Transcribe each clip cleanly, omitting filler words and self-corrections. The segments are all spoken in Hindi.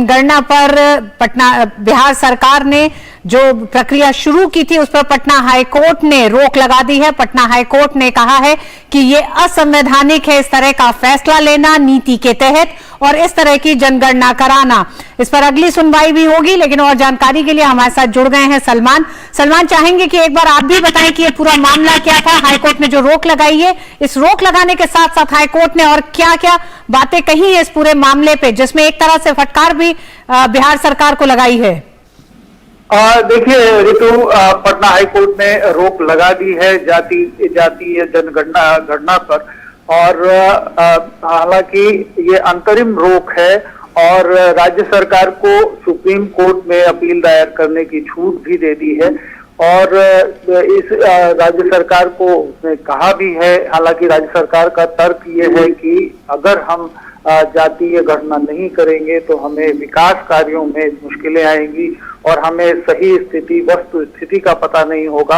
जनगणना पर बिहार सरकार ने जो प्रक्रिया शुरू की थी उस पर पटना हाईकोर्ट ने रोक लगा दी है। पटना हाईकोर्ट ने कहा है कि ये असंवैधानिक है इस तरह का फैसला लेना नीति के तहत और इस तरह की जनगणना कराना। इस पर अगली सुनवाई भी होगी, लेकिन और जानकारी के लिए हमारे साथ जुड़ गए हैं सलमान चाहेंगे कि एक बार आप भी बताएं कि ये पूरा मामला क्या था। हाईकोर्ट ने जो रोक लगाई है, इस रोक लगाने के साथ साथ हाईकोर्ट ने और क्या क्या बातें कही है इस पूरे मामले पे, जिसमें एक तरह से फटकार भी बिहार सरकार को लगाई है। देखिए ऋतु, पटना हाईकोर्ट ने रोक लगा दी है जातीय जनगणना पर, और हालांकि ये अंतरिम रोक है और राज्य सरकार को सुप्रीम कोर्ट में अपील दायर करने की छूट भी दे दी है। और इस राज्य सरकार को कहा भी है, हालांकि राज्य सरकार का तर्क ये है कि अगर हम जातीय गणना नहीं करेंगे तो हमें विकास कार्यों में मुश्किलें आएंगी और हमें सही स्थिति वस्तु स्थिति का पता नहीं होगा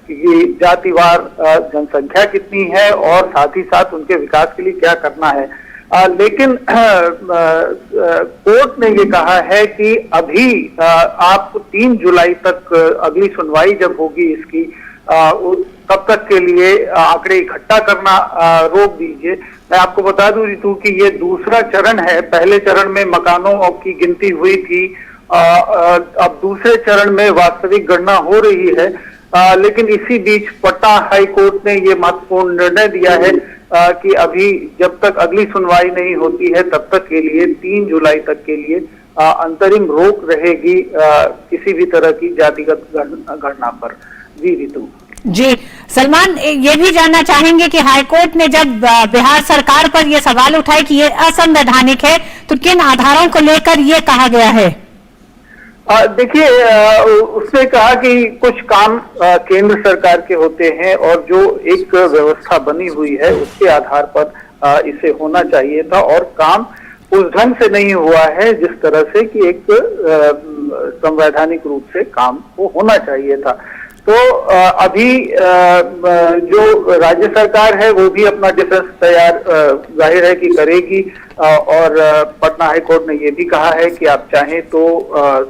कि जातिवार जनसंख्या कितनी है और साथ ही साथ उनके विकास के लिए क्या करना है। लेकिन कोर्ट ने ये कहा है कि अभी आप 3 जुलाई तक अगली सुनवाई जब होगी इसकी, तब तक के लिए आंकड़े इकट्ठा करना रोक दीजिए। मैं आपको बता दूं ऋतु कि ये दूसरा चरण है। पहले चरण में मकानों की गिनती हुई थी, अब दूसरे चरण में वास्तविक गणना हो रही है। लेकिन इसी बीच पटना हाईकोर्ट ने ये महत्वपूर्ण निर्णय दिया है कि अभी जब तक अगली सुनवाई नहीं होती है तब तक के लिए 3 जुलाई तक के लिए अंतरिम रोक रहेगी किसी भी तरह की जातिगत गणना पर। जी ऋतु। जी सलमान, ये भी जानना चाहेंगे कि हाईकोर्ट ने जब बिहार सरकार पर यह सवाल उठाए कि ये असंवैधानिक है, तो किन आधारों को लेकर ये कहा गया है? देखिए, उसने कहा कि कुछ काम केंद्र सरकार के होते हैं और जो एक व्यवस्था बनी हुई है उसके आधार पर इसे होना चाहिए था, और काम उस ढंग से नहीं हुआ है जिस तरह से कि एक संवैधानिक रूप से काम वो होना चाहिए था। तो अभी जो राज्य सरकार है वो भी अपना डिफेंस तैयार जाहिर है कि करेगी, और पटना हाईकोर्ट ने ये भी कहा है कि आप चाहें तो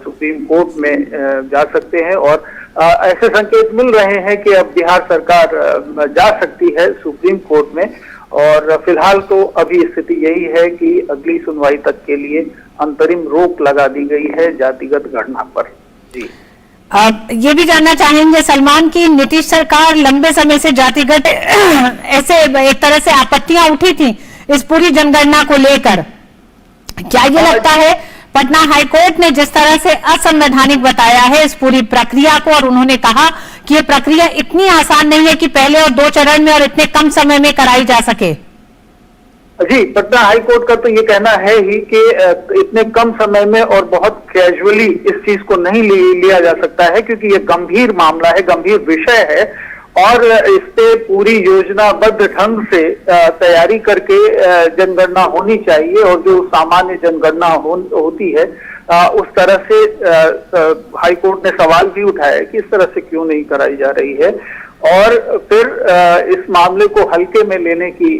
सुप्रीम कोर्ट में जा सकते हैं, और ऐसे संकेत मिल रहे हैं कि अब बिहार सरकार जा सकती है सुप्रीम कोर्ट में। और फिलहाल तो अभी स्थिति यही है कि अगली सुनवाई तक के लिए अंतरिम रोक लगा दी गई है जातिगत गणना पर। जी, ये भी जानना चाहेंगे सलमान की नीतीश सरकार लंबे समय से जातिगत ऐसे एक तरह से आपत्तियां उठी थी इस पूरी जनगणना को लेकर, क्या ये लगता है पटना हाईकोर्ट ने जिस तरह से असंवैधानिक बताया है इस पूरी प्रक्रिया को, और उन्होंने कहा कि ये प्रक्रिया इतनी आसान नहीं है कि पहले और 2 चरण में और इतने कम समय में कराई जा सके? जी, पटना हाईकोर्ट का तो ये कहना है ही कि इतने कम समय में और बहुत कैजुअली इस चीज को नहीं लिया जा सकता है, क्योंकि ये गंभीर मामला है, गंभीर विषय है, और इस पे पूरी योजनाबद्ध ढंग से तैयारी करके जनगणना होनी चाहिए, और जो सामान्य जनगणना होती है उस तरह से हाईकोर्ट ने सवाल भी उठाया कि इस तरह से क्यों नहीं कराई जा रही है, और फिर इस मामले को हल्के में लेने की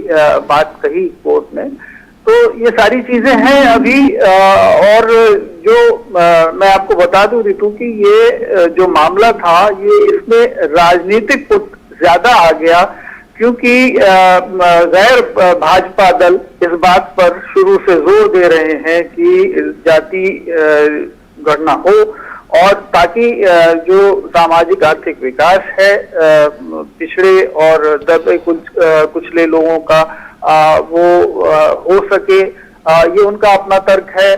बात कही कोर्ट ने। तो ये सारी चीजें हैं अभी, और जो मैं आपको बता दूं ऋतु कि ये जो मामला था ये इसमें राजनीतिक ज्यादा आ गया, क्योंकि गैर भाजपा दल इस बात पर शुरू से जोर दे रहे हैं कि जाति गणना हो, और ताकि जो सामाजिक आर्थिक विकास है पिछड़े और दबे कुचले लोगों का वो हो सके, ये उनका अपना तर्क है।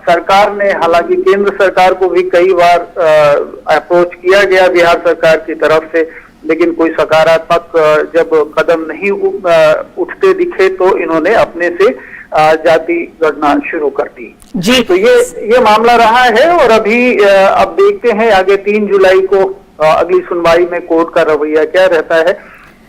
सरकार ने, हालांकि केंद्र सरकार को भी कई बार अप्रोच किया गया बिहार सरकार की तरफ से, लेकिन कोई सकारात्मक जब कदम नहीं उठते दिखे तो इन्होंने अपने से जाति गणना शुरू कर दी। जी, तो ये मामला रहा है, और अभी अब देखते हैं आगे 3 जुलाई को अगली सुनवाई में कोर्ट का रवैया क्या रहता है,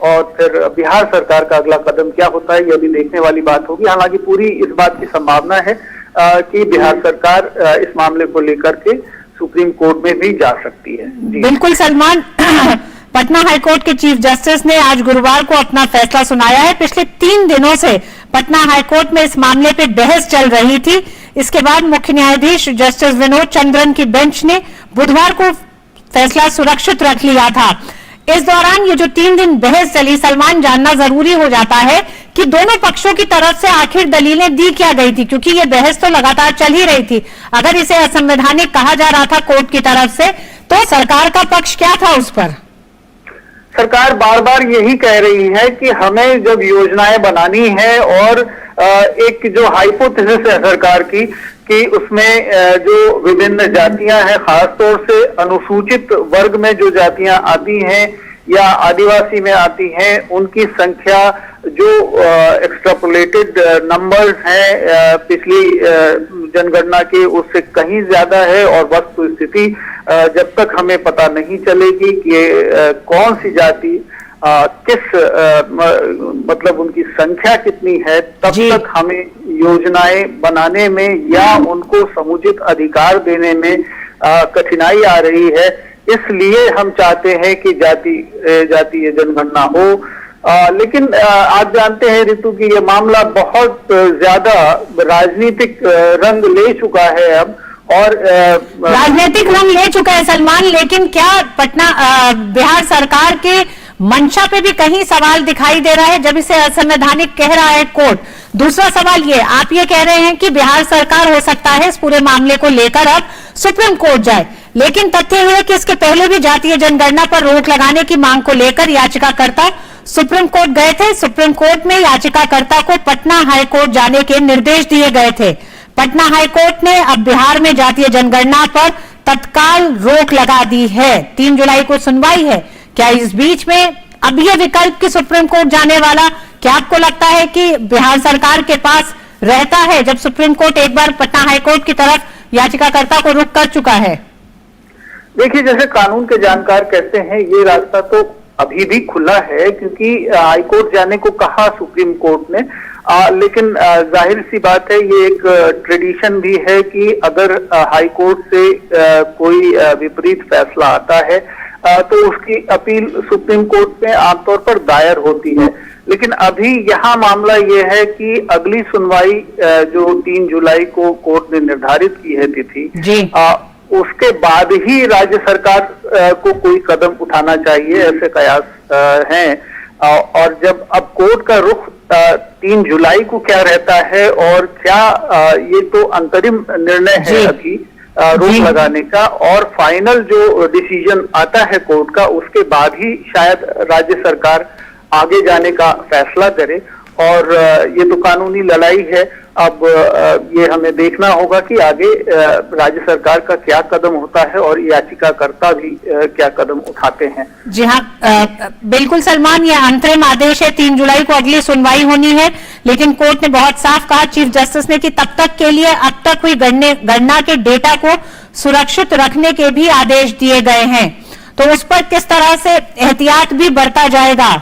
और फिर बिहार सरकार का अगला कदम क्या होता है, ये भी देखने वाली बात होगी। हालांकि पूरी इस बात की संभावना है कि बिहार सरकार इस मामले को लेकर के सुप्रीम कोर्ट में भी जा सकती है। बिल्कुल सलमान, पटना हाईकोर्ट के चीफ जस्टिस ने आज गुरुवार को अपना फैसला सुनाया है। पिछले 3 दिनों से पटना हाईकोर्ट में इस मामले पे बहस चल रही थी। इसके बाद मुख्य न्यायाधीश जस्टिस विनोद चंद्रन की बेंच ने बुधवार को फैसला सुरक्षित रख लिया था। इस दौरान ये जो 3 दिन बहस चली, सलमान, जानना जरूरी हो जाता है कि दोनों पक्षों की तरफ से आखिर दलीलें दी क्या गई थी, क्योंकि ये बहस तो लगातार चल ही रही थी। अगर इसे असंवैधानिक कहा जा रहा था कोर्ट की तरफ से, तो सरकार का पक्ष क्या था उस पर? सरकार बार बार यही कह रही है कि हमें जब योजनाएं बनानी है और एक जो हाइपोथेसिस है सरकार की कि उसमें जो विभिन्न जातियां हैं, खासतौर से अनुसूचित वर्ग में जो जातियां आती हैं या आदिवासी में आती हैं, उनकी संख्या जो एक्सट्रापोलेटेड नंबर्स हैं पिछली जनगणना के उससे कहीं ज्यादा है। और वस्तु स्थिति जब तक हमें पता नहीं चलेगी कि कौन सी जाति किस मतलब उनकी संख्या कितनी है, तब तक हमें योजनाएं बनाने में या उनको समुचित अधिकार देने में कठिनाई आ रही है। इसलिए हम चाहते हैं कि जातीय जनगणना हो। लेकिन आप जानते हैं ऋतु की ये मामला बहुत ज्यादा राजनीतिक रंग ले चुका है अब, और राजनीतिक रंग ले चुका है सलमान। लेकिन क्या बिहार सरकार के मंशा पे भी कहीं सवाल दिखाई दे रहा है जब इसे असंवैधानिक कह रहा है कोर्ट? दूसरा सवाल ये, आप ये कह रहे हैं कि बिहार सरकार हो सकता है इस पूरे मामले को लेकर अब सुप्रीम कोर्ट जाए, लेकिन तथ्य है कि इसके पहले भी जातीय जनगणना पर रोक लगाने की मांग को लेकर याचिकाकर्ता सुप्रीम कोर्ट गए थे। सुप्रीम कोर्ट में याचिकाकर्ता को पटना हाईकोर्ट जाने के निर्देश दिए गए थे। पटना हाईकोर्ट ने अब बिहार में जातीय जनगणना पर तत्काल रोक लगा दी है। 3 जुलाई को सुनवाई है। क्या इस बीच में अब ये विकल्प कि सुप्रीम कोर्ट जाने वाला, क्या आपको लगता है कि बिहार सरकार के पास रहता है जब सुप्रीम कोर्ट एक बार पटना हाईकोर्ट की तरफ याचिकाकर्ता को रुख कर चुका है? देखिए, जैसे कानून के जानकार कहते हैं, ये रास्ता तो अभी भी खुला है, क्योंकि हाईकोर्ट जाने को कहा सुप्रीम कोर्ट ने। लेकिन जाहिर सी बात है, ये एक ट्रेडिशन भी है कि अगर हाईकोर्ट से कोई विपरीत फैसला आता है तो उसकी अपील सुप्रीम कोर्ट में आमतौर पर दायर होती है। लेकिन अभी यहाँ मामला ये है कि अगली सुनवाई जो 3 जुलाई को कोर्ट ने निर्धारित की है तिथि, उसके बाद ही राज्य सरकार को कोई कदम उठाना चाहिए, ऐसे कयास हैं। और जब अब कोर्ट का रुख 3 जुलाई को क्या रहता है और क्या ये तो अंतरिम निर्णय है अभी रोक लगाने का, और फाइनल जो डिसीजन आता है कोर्ट का, उसके बाद ही शायद राज्य सरकार आगे जाने का फैसला करे। और ये तो कानूनी लड़ाई है। अब ये हमें देखना होगा कि आगे राज्य सरकार का क्या कदम होता है और याचिकाकर्ता भी क्या कदम उठाते हैं। जी हाँ, बिल्कुल सलमान, ये अंतरिम आदेश है। 3 जुलाई को अगली सुनवाई होनी है, लेकिन कोर्ट ने बहुत साफ कहा चीफ जस्टिस ने कि तब तक के लिए अब तक हुई गणना के डेटा को सुरक्षित रखने के भी आदेश दिए गए हैं। तो उस पर किस तरह से एहतियात भी बरता जाएगा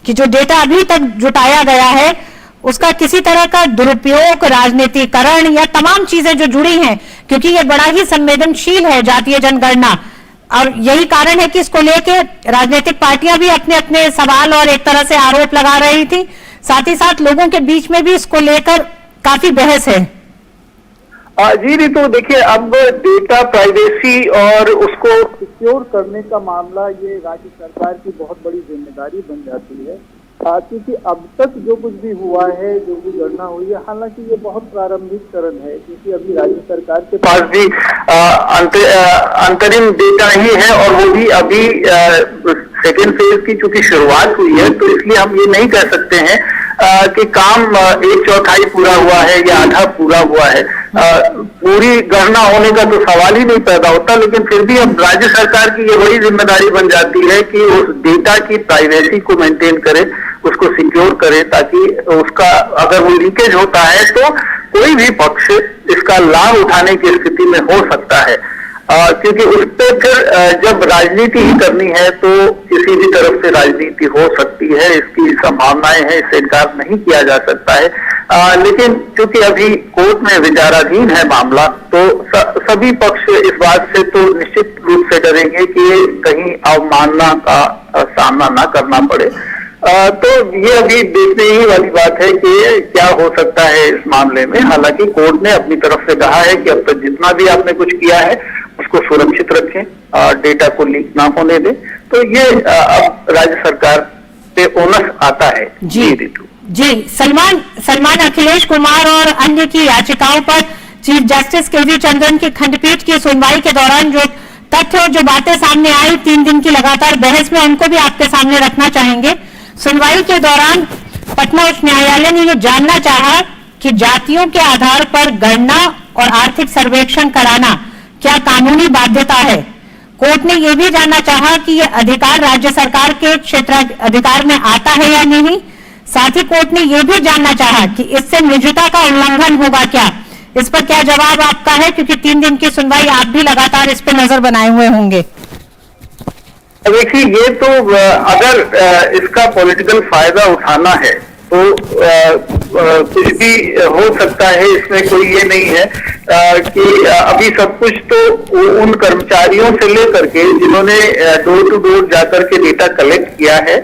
कि जो डेटा अभी तक जुटाया गया है उसका किसी तरह का दुरुपयोग, राजनीतिकरण या तमाम चीजें जो जुड़ी हैं, क्योंकि ये बड़ा ही संवेदनशील है जातीय जनगणना, और यही कारण है कि इसको लेके राजनीतिक पार्टियां भी अपने अपने सवाल और एक तरह से आरोप लगा रही थी। साथ ही साथ लोगों के बीच में भी इसको लेकर काफी बहस है। जी रितु, देखिए, अब डेटा प्राइवेसी और उसको सिक्योर करने का मामला ये राज्य सरकार की बहुत बड़ी जिम्मेदारी बन जाती है, क्योंकि अब तक जो कुछ भी हुआ है, जो भी गणना हुई है, हालांकि ये बहुत प्रारंभिक चरण है, क्योंकि अभी राज्य सरकार के पास भी अंतरिम डेटा ही है, और वो भी अभी सेकेंड फेज की चूंकि शुरुआत हुई है, तो इसलिए हम ये नहीं कह सकते हैं कि काम 1/4 पूरा हुआ है या आधा पूरा हुआ है। पूरी गणना होने का तो सवाल ही नहीं पैदा होता, लेकिन फिर भी अब राज्य सरकार की ये बड़ी जिम्मेदारी बन जाती है कि उस डेटा की प्राइवेसी को मेंटेन करे, उसको सिक्योर करे, ताकि उसका अगर वो लीकेज होता है तो कोई भी पक्ष इसका लाभ उठाने की स्थिति में हो सकता है। क्योंकि उस पर फिर जब राजनीति ही करनी है तो किसी भी तरफ से राजनीति हो सकती है, इसकी संभावनाएं हैं, इससे इनकार नहीं किया जा सकता है। लेकिन क्योंकि अभी कोर्ट में विचाराधीन है मामला, तो सभी पक्ष इस बात से तो निश्चित रूप से डरेंगे कि कहीं अवमानना का सामना ना करना पड़े। तो ये अभी देखने ही वाली बात है कि क्या हो सकता है इस मामले में। हालांकि कोर्ट ने अपनी तरफ से कहा है कि अब तक जितना भी आपने कुछ किया है उसको सुरक्षित रखें और डेटा को लीक ना होने दें। तो ये अब राज्य सरकार पे ओनस आता है। जी जी सलमान अखिलेश कुमार और अन्य की याचिकाओं पर चीफ जस्टिस केवी चंद्रन की खंडपीठ की सुनवाई के दौरान जो तथ्य और जो बातें सामने आई 3 दिन की लगातार बहस में, उनको भी आपके सामने रखना चाहेंगे। सुनवाई के दौरान पटना उच्च न्यायालय ने यह जानना चाहा कि जातियों के आधार पर गणना और आर्थिक सर्वेक्षण कराना क्या कानूनी बाध्यता है। कोर्ट ने यह भी जानना चाहा कि यह अधिकार राज्य सरकार के क्षेत्र अधिकार में आता है या नहीं। साथ ही कोर्ट ने यह भी जानना चाहा कि इससे निजता का उल्लंघन होगा क्या। इस पर क्या जवाब आपका है, क्योंकि 3 दिन की सुनवाई आप भी लगातार इस पर नजर बनाए हुए होंगे। देखिए, ये तो अगर इसका पॉलिटिकल फायदा उठाना है तो कुछ भी हो सकता है, इसमें कोई ये नहीं है कि अभी सब कुछ तो उन कर्मचारियों से लेकर के जिन्होंने डोर टू डोर जाकर के डेटा कलेक्ट किया है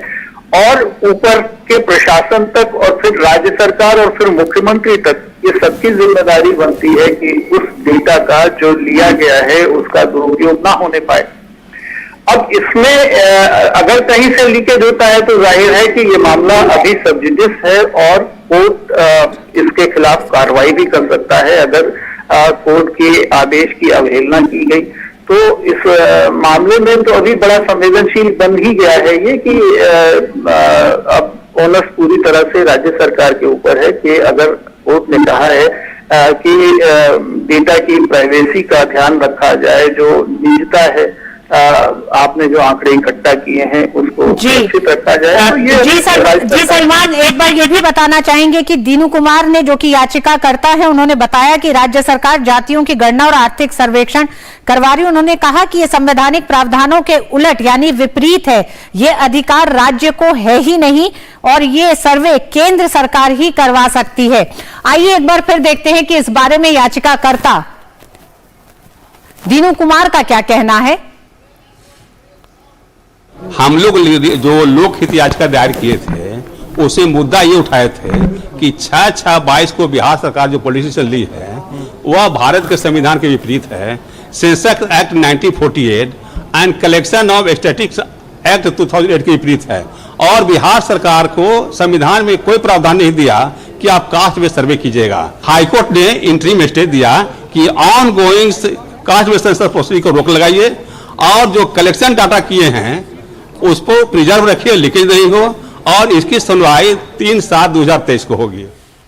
और ऊपर के प्रशासन तक और फिर राज्य सरकार और फिर मुख्यमंत्री तक, ये सबकी जिम्मेदारी बनती है कि उस डेटा का जो लिया गया है उसका दुरुपयोग ना होने पाए। अब इसमें अगर कहीं से लीकेज होता है तो जाहिर है कि ये मामला अभी सब जुडिस है और कोर्ट इसके खिलाफ कार्रवाई भी कर सकता है अगर कोर्ट के आदेश की अवहेलना की गई। तो इस मामले में तो अभी बड़ा संवेदनशील बन ही गया है ये कि अब ओनस पूरी तरह से राज्य सरकार के ऊपर है कि अगर कोर्ट ने कहा है कि डेटा की प्राइवेसी का ध्यान रखा जाए, जो निजता है, आपने जो आंकड़े इकट्ठा किए हैं उसको सुरक्षित रखा जाए। तो ये जी सलमान, एक बार ये भी बताना चाहेंगे कि दीनू कुमार ने, जो कि याचिका करता है, उन्होंने बताया कि राज्य सरकार जातियों की गणना और आर्थिक सर्वेक्षण करवा रही है। उन्होंने कहा कि ये संवैधानिक प्रावधानों के उलट यानी विपरीत है, ये अधिकार राज्य को है ही नहीं और ये सर्वे केंद्र सरकार ही करवा सकती है। आइए एक बार फिर देखते हैं कि इस बारे में याचिकाकर्ता दीनू कुमार का क्या कहना है। हम लोग जो लोकहित याचिका दायर किए थे उसे मुद्दा ये उठाए थे कि 6/6/22 को बिहार सरकार जो पॉलिसी चल रही है वह भारत के संविधान के विपरीत है। Census act 1948 and collection of statistics act 2008 के विपरीत है और बिहार सरकार को संविधान में कोई प्रावधान नहीं दिया कि आप कास्ट बेस्ड सर्वे कीजिएगा। हाईकोर्ट ने इंटरिम स्टे दिया कि on going caste based census procedure को रोक लगाइए और जो कलेक्शन डाटा किए हैं उसको प्रिजर्व रखिए, लीकेज नहीं हो, और इसकी सुनवाई 3/7/2023 को होगी।